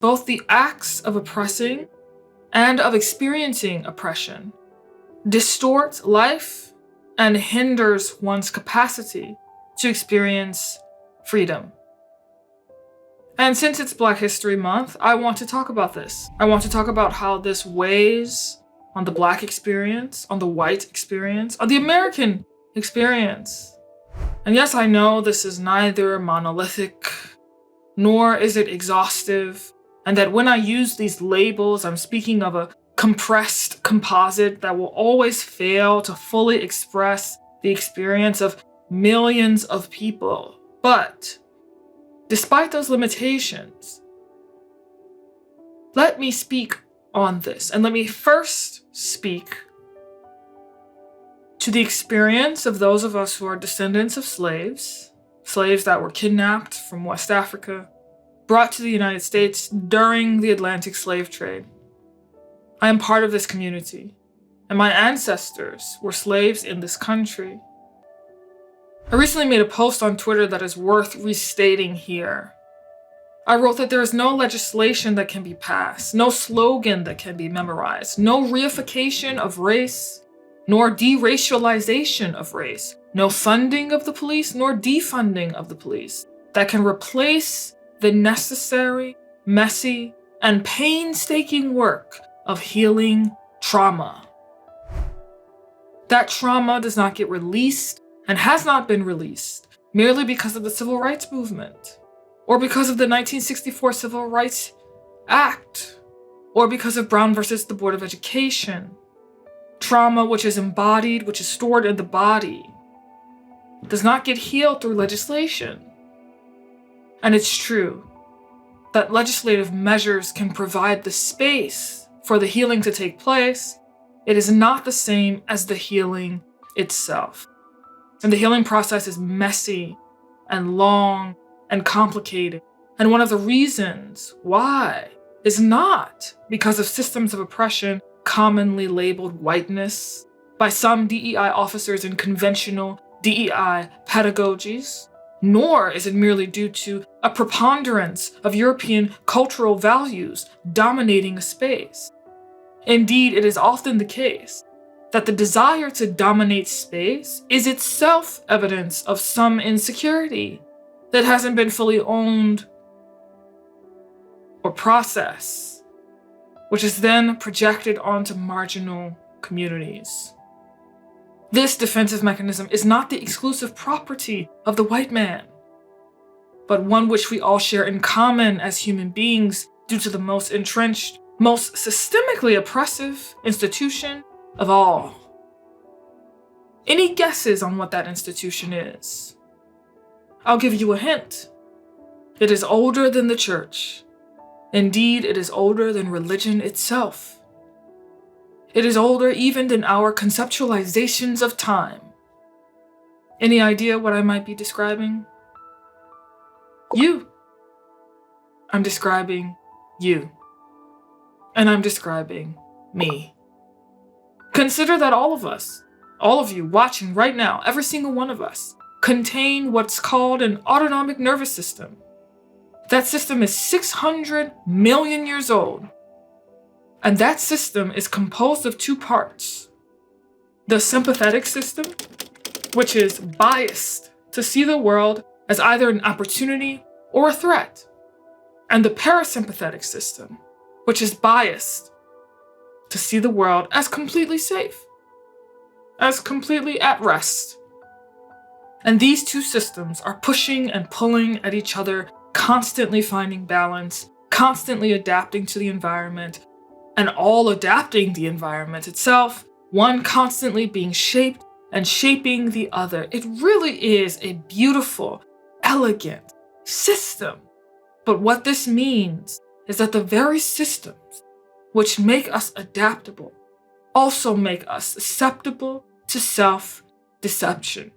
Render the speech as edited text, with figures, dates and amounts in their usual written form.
both the acts of oppressing and of experiencing oppression distort life and hinders one's capacity to experience freedom. And since it's Black History Month, I want to talk about this. I want to talk about how this weighs on the Black experience, on the white experience, on the American experience. And yes, I know this is neither monolithic, nor is it exhaustive, and that when I use these labels, I'm speaking of a compressed composite that will always fail to fully express the experience of millions of people. But despite those limitations, let me speak on this, and let me first speak to the experience of those of us who are descendants of slaves that were kidnapped from West Africa, brought to the United States during the Atlantic slave trade. I am part of this community, and my ancestors were slaves in this country. I recently made a post on Twitter that is worth restating here. I wrote that there is no legislation that can be passed, no slogan that can be memorized, no reification of race, nor deracialization of race, no funding of the police, nor defunding of the police that can replace the necessary, messy, and painstaking work of healing trauma. That trauma does not get released and has not been released merely because of the Civil Rights Movement, or because of the 1964 Civil Rights Act, or because of Brown versus the Board of Education. Trauma, which is embodied, which is stored in the body, does not get healed through legislation. And it's true that legislative measures can provide the space for the healing to take place. It is not the same as the healing itself. And the healing process is messy and long and complicated. And one of the reasons why is not because of systems of oppression commonly labeled whiteness by some DEI officers in conventional DEI pedagogies, nor is it merely due to a preponderance of European cultural values dominating a space. Indeed, it is often the case that the desire to dominate space is itself evidence of some insecurity that hasn't been fully owned or processed, which is then projected onto marginal communities. This defensive mechanism is not the exclusive property of the white man, but one which we all share in common as human beings due to the most entrenched, most systemically oppressive institution of all. Any guesses on what that institution is? I'll give you a hint. It is older than the church. Indeed, it is older than religion itself. It is older even than our conceptualizations of time. Any idea what I might be describing? You. I'm describing you. And I'm describing me. Consider that all of us, all of you watching right now, every single one of us, contain what's called an autonomic nervous system. That system is 600 million years old. And that system is composed of two parts. The sympathetic system, which is biased to see the world as either an opportunity or a threat. And the parasympathetic system, which is biased to see the world as completely safe, as completely at rest. And these two systems are pushing and pulling at each other, constantly finding balance, constantly adapting to the environment, and all adapting the environment itself, one constantly being shaped and shaping the other. It really is a beautiful, elegant system. But what this means is that the very systems which make us adaptable also make us susceptible to self-deception.